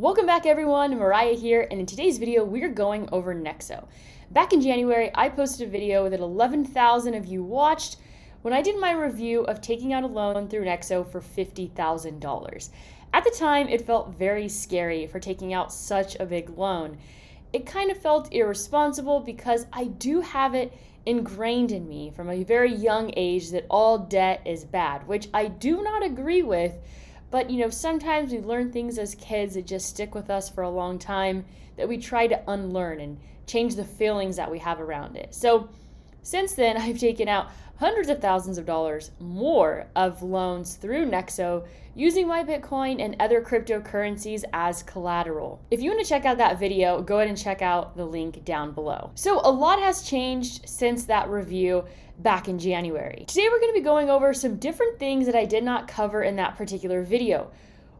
Welcome back everyone, Mariah here, and in today's video we're going over Nexo. Back in January, I posted a video that 11,000 of you watched when I did my review of taking out a loan through Nexo for $50,000. At the time, it felt very scary for taking out such a big loan. It kind of felt irresponsible because I do have it ingrained in me from a very young age that all debt is bad, which I do not agree with. But sometimes we learn things as kids that just stick with us for a long time that we try to unlearn and change the feelings that we have around it. So since then, I've taken out hundreds of thousands of dollars more of loans through Nexo using my Bitcoin and other cryptocurrencies as collateral. If you want to check out that video, go ahead and check out the link down below. So a lot has changed since that review back in January. Today we're going to be going over some different things that I did not cover in that particular video.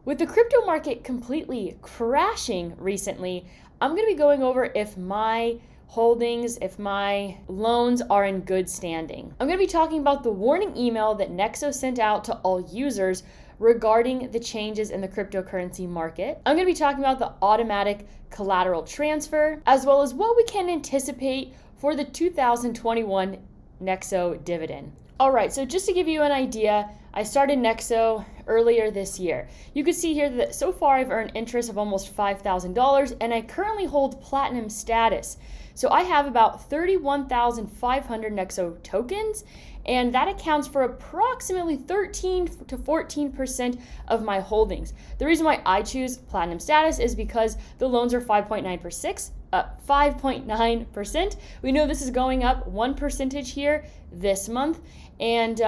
With the crypto market completely crashing recently, I'm going to be going over if my holdings, if my loans are in good standing. I'm going to be talking about the warning email that Nexo sent out to all users regarding the changes in the cryptocurrency market. I'm going to be talking about the automatic collateral transfer, as well as what we can anticipate for the 2021 Nexo dividend. All right, so just to give you an idea, I started Nexo earlier this year. You can see here that so far I've earned interest of almost $5,000, and I currently hold platinum status. So I have about 31,500 Nexo tokens, and that accounts for approximately 13 to 14% of my holdings. The reason why I choose platinum status is because the loans are 5.9%. We know this is going up 1% here this month, and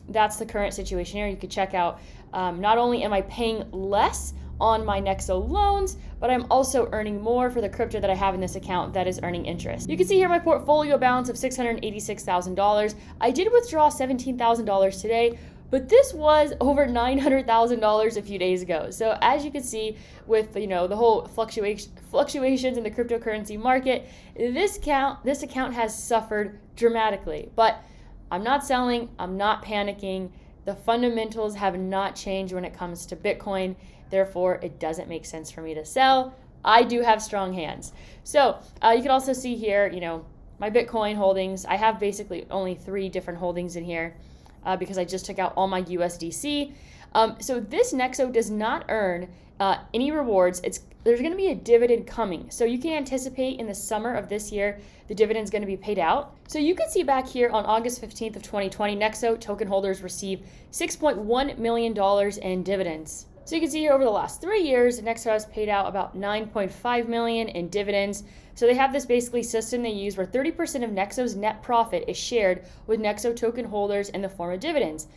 that's the current situation here. You could check out, not only am I paying less on my Nexo loans, but I'm also earning more for the crypto that I have in this account that is earning interest. You can see here my portfolio balance of $686,000. I did withdraw $17,000 today, but this was over $900,000 a few days ago. So as you can see with the whole fluctuations in the cryptocurrency market, this account has suffered dramatically. But I'm not selling, I'm not panicking. The fundamentals have not changed when it comes to Bitcoin. Therefore, it doesn't make sense for me to sell. I do have strong hands. So you can also see here, my Bitcoin holdings. I have basically only 3 different holdings in here because I just took out all my USDC. So this Nexo does not earn any rewards. There's going to be a dividend coming. So you can anticipate in the summer of this year, the dividend is going to be paid out. So you can see back here on August 15th of 2020, Nexo token holders received $6.1 million in dividends. So you can see here over the last 3 years, Nexo has paid out about $9.5 million in dividends. So they have this basically system they use where 30% of Nexo's net profit is shared with Nexo token holders in the form of dividends.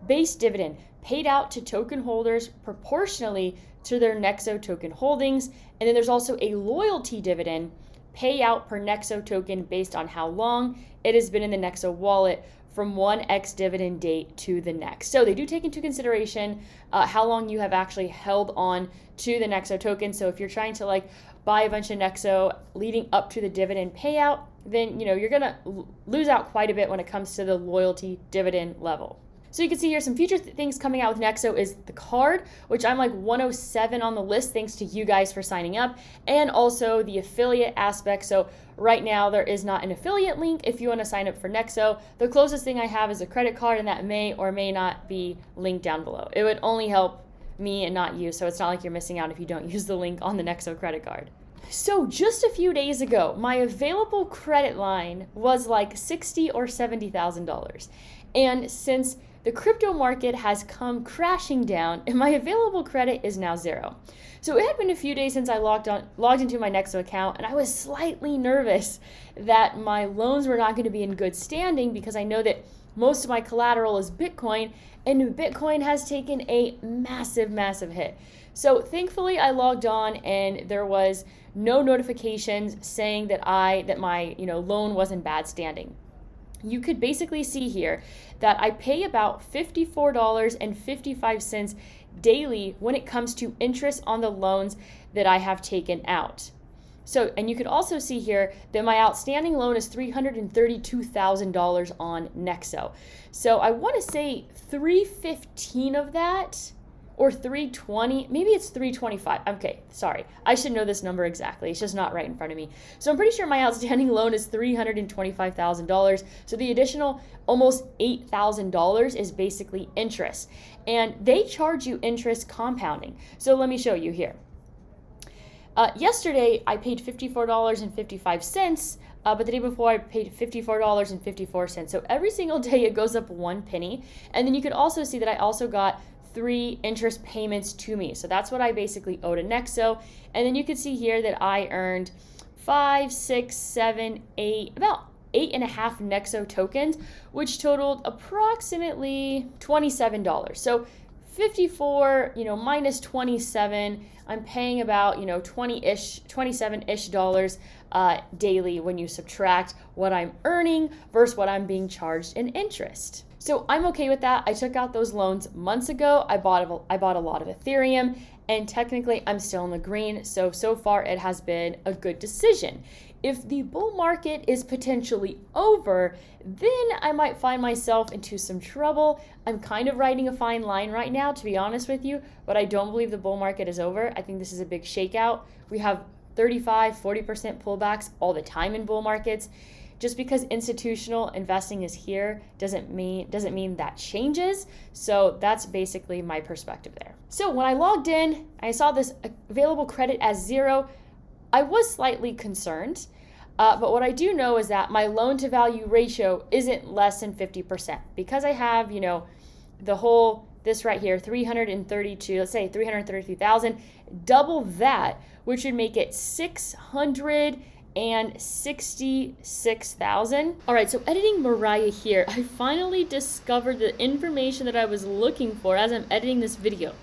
Base dividend paid out to token holders proportionally to their Nexo token holdings. And then there's also a loyalty dividend payout per Nexo token based on how long it has been in the Nexo wallet from one ex-dividend date to the next. So they do take into consideration how long you have actually held on to the Nexo token. So if you're trying to buy a bunch of Nexo leading up to the dividend payout, then you're gonna lose out quite a bit when it comes to the loyalty dividend level. So you can see here some future things coming out with Nexo is the card, which I'm 107 on the list thanks to you guys for signing up, and also the affiliate aspect. So right now there is not an affiliate link if you want to sign up for Nexo. The closest thing I have is a credit card, and that may or may not be linked down below. It would only help me and not you, so it's not like you're missing out if you don't use the link on the Nexo credit card. So just a few days ago, my available credit line was $60,000 or $70,000. And since the crypto market has come crashing down and my available credit is now 0. So it had been a few days since I logged into my Nexo account, and I was slightly nervous that my loans were not going to be in good standing because I know that most of my collateral is Bitcoin, and Bitcoin has taken a massive, massive hit. So thankfully I logged on and there was no notifications saying that my loan was in bad standing. You could basically see here that I pay about $54.55 daily when it comes to interest on the loans that I have taken out. So, and you could also see here that my outstanding loan is $332,000 on Nexo. So I want to say $315 of that or 320, maybe it's 325. Okay, sorry. I should know this number exactly. It's just not right in front of me. So I'm pretty sure my outstanding loan is $325,000. So the additional almost $8,000 is basically interest. And they charge you interest compounding. So let me show you here. Yesterday, I paid $54.55, but the day before I paid $54.54. So every single day it goes up 1 penny. And then you could also see that I also got 3 interest payments to me. So that's what I basically owe to Nexo. And then you can see here that I earned 5, 6, 7, 8, about 8.5 Nexo tokens, which totaled approximately $27. So 54, minus 27, I'm paying about, 27-ish dollars daily when you subtract what I'm earning versus what I'm being charged in interest. So I'm okay with that. I took out those loans months ago. I bought a lot of Ethereum, and technically I'm still in the green. So far it has been a good decision. If the bull market is potentially over, then I might find myself into some trouble. I'm kind of riding a fine line right now, to be honest with you, but I don't believe the bull market is over. I think this is a big shakeout. We have 35, 40% pullbacks all the time in bull markets. Just because institutional investing is here doesn't mean that changes. So that's basically my perspective there. So when I logged in, I saw this available credit as 0. I was slightly concerned, but what I do know is that my loan to value ratio isn't less than 50%, because I have, this right here, 332, let's say 333,000, double that, which would make it 666,000. All right, so editing Mariah here, I finally discovered the information that I was looking for as I'm editing this video.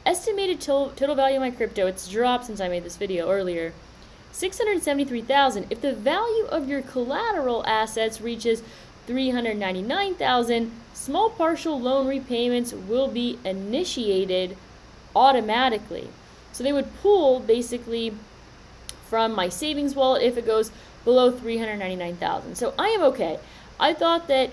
Estimated total value of my crypto, it's dropped since I made this video earlier, 673,000. If the value of your collateral assets reaches 399,000, small partial loan repayments will be initiated automatically. So they would pull basically from my savings wallet if it goes below 399,000. So I am okay. I thought that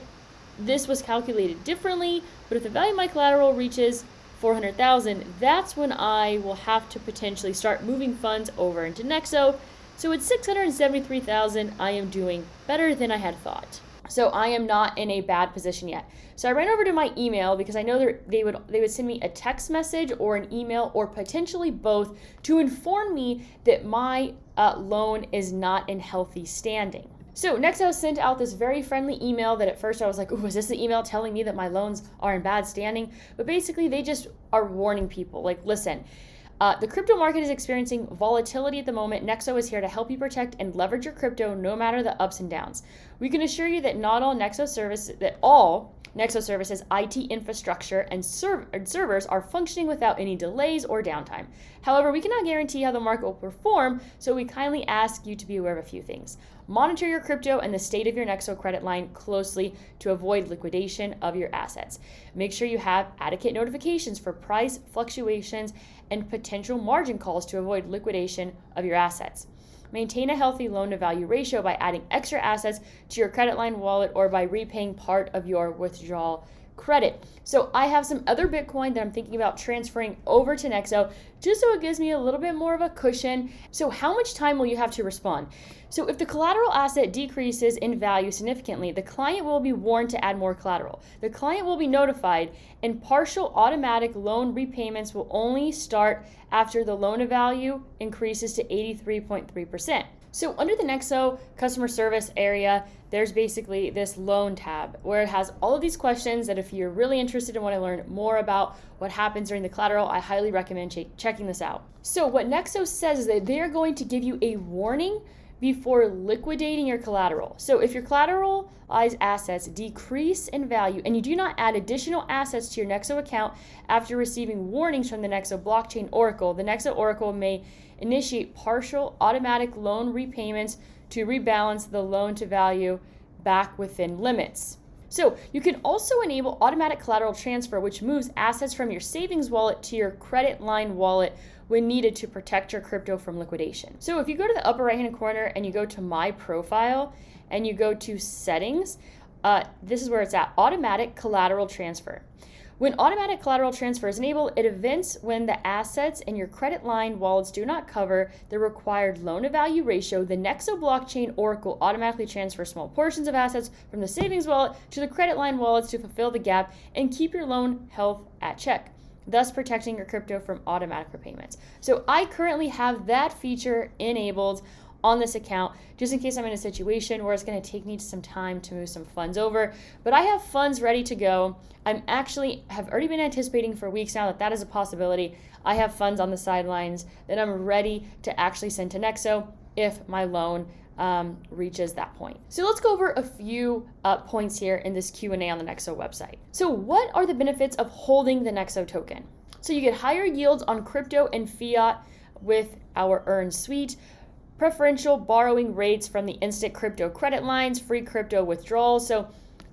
this was calculated differently, but if the value of my collateral reaches 400,000, that's when I will have to potentially start moving funds over into Nexo. So at 673,000, I am doing better than I had thought. So I am not in a bad position yet. So I ran over to my email because I know they would send me a text message or an email or potentially both to inform me that my loan is not in healthy standing. So Nexo sent out this very friendly email that at first I was like, ooh, is this the email telling me that my loans are in bad standing? But basically they just are warning people, like, listen, the crypto market is experiencing volatility at the moment. Nexo is here to help you protect and leverage your crypto no matter the ups and downs. We can assure you that all Nexo services, IT infrastructure, and servers are functioning without any delays or downtime. However, we cannot guarantee how the market will perform, so we kindly ask you to be aware of a few things. Monitor your crypto and the state of your Nexo credit line closely to avoid liquidation of your assets. Make sure you have adequate notifications for price fluctuations and potential margin calls to avoid liquidation of your assets. Maintain a healthy loan-to-value ratio by adding extra assets to your credit line wallet or by repaying part of your withdrawal credit. So I have some other Bitcoin that I'm thinking about transferring over to Nexo just so it gives me a little bit more of a cushion. So how much time will you have to respond? So if the collateral asset decreases in value significantly, the client will be warned to add more collateral. The client will be notified, and partial automatic loan repayments will only start after the loan to value increases to 83.3%. So under the Nexo customer service area, there's basically this loan tab where it has all of these questions that if you're really interested and want to learn more about what happens during the collateral, I highly recommend checking this out. So what Nexo says is that they're going to give you a warning before liquidating your collateral. So if your collateralized assets decrease in value and you do not add additional assets to your Nexo account after receiving warnings from the Nexo blockchain oracle, the Nexo oracle may initiate partial automatic loan repayments to rebalance the loan to value back within limits. So you can also enable automatic collateral transfer, which moves assets from your savings wallet to your credit line wallet when needed to protect your crypto from liquidation. So if you go to the upper right hand corner and you go to my profile and you go to settings, this is where it's at, automatic collateral transfer. When automatic collateral transfer is enabled, it events when the assets in your credit line wallets do not cover the required loan-to-value ratio. The Nexo blockchain oracle automatically transfers small portions of assets from the savings wallet to the credit line wallets to fulfill the gap and keep your loan health at check, thus protecting your crypto from automatic repayments. So I currently have that feature enabled on this account, just in case I'm in a situation where it's going to take me some time to move some funds over. But I have funds ready to go. Have already been anticipating for weeks now that is a possibility. I have funds on the sidelines that I'm ready to actually send to Nexo if my loan reaches that point. So let's go over a few points here in this Q&A on the Nexo website. So what are the benefits of holding the Nexo token? So you get higher yields on crypto and fiat with our Earn suite, preferential borrowing rates from the instant crypto credit lines, free crypto withdrawals. So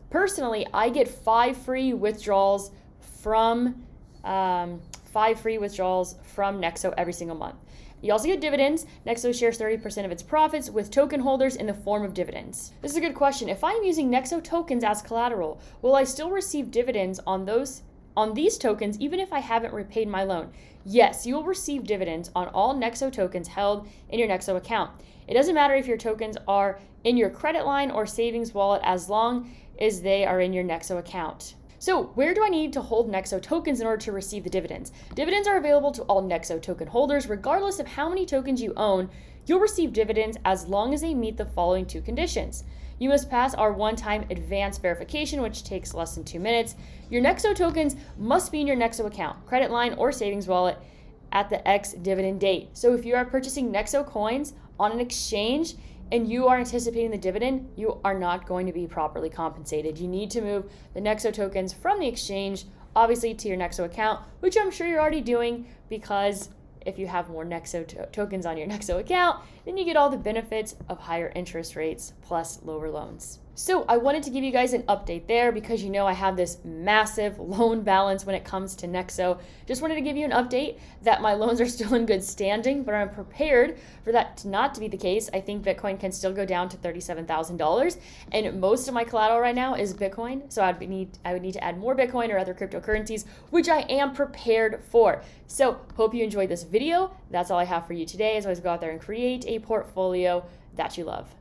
personally, I get 5 free withdrawals from Nexo every single month. You also get dividends. Nexo shares 30% of its profits with token holders in the form of dividends. This is a good question. If I'm using Nexo tokens as collateral, will I still receive dividends on these tokens even if I haven't repaid my loan? Yes, you will receive dividends on all Nexo tokens held in your Nexo account. It doesn't matter if your tokens are in your credit line or savings wallet as long as they are in your Nexo account. So where do I need to hold Nexo tokens in order to receive the dividends? Dividends are available to all Nexo token holders. Regardless of how many tokens you own, you'll receive dividends as long as they meet the following 2 conditions. You must pass our one-time advanced verification, which takes less than 2 minutes. Your Nexo tokens must be in your Nexo account, credit line, or savings wallet at the X dividend date. So if you are purchasing Nexo coins on an exchange and you are anticipating the dividend, you are not going to be properly compensated. You need to move the Nexo tokens from the exchange, obviously, to your Nexo account, which I'm sure you're already doing, because if you have more Nexo tokens on your Nexo account, then you get all the benefits of higher interest rates plus lower loans. So I wanted to give you guys an update there because you know I have this massive loan balance when it comes to Nexo. Just wanted to give you an update that my loans are still in good standing, but I'm prepared for that not to be the case. I think Bitcoin can still go down to $37,000, and most of my collateral right now is Bitcoin. So I would need to add more Bitcoin or other cryptocurrencies, which I am prepared for. So hope you enjoyed this video. That's all I have for you today. As always, go out there and create a portfolio that you love.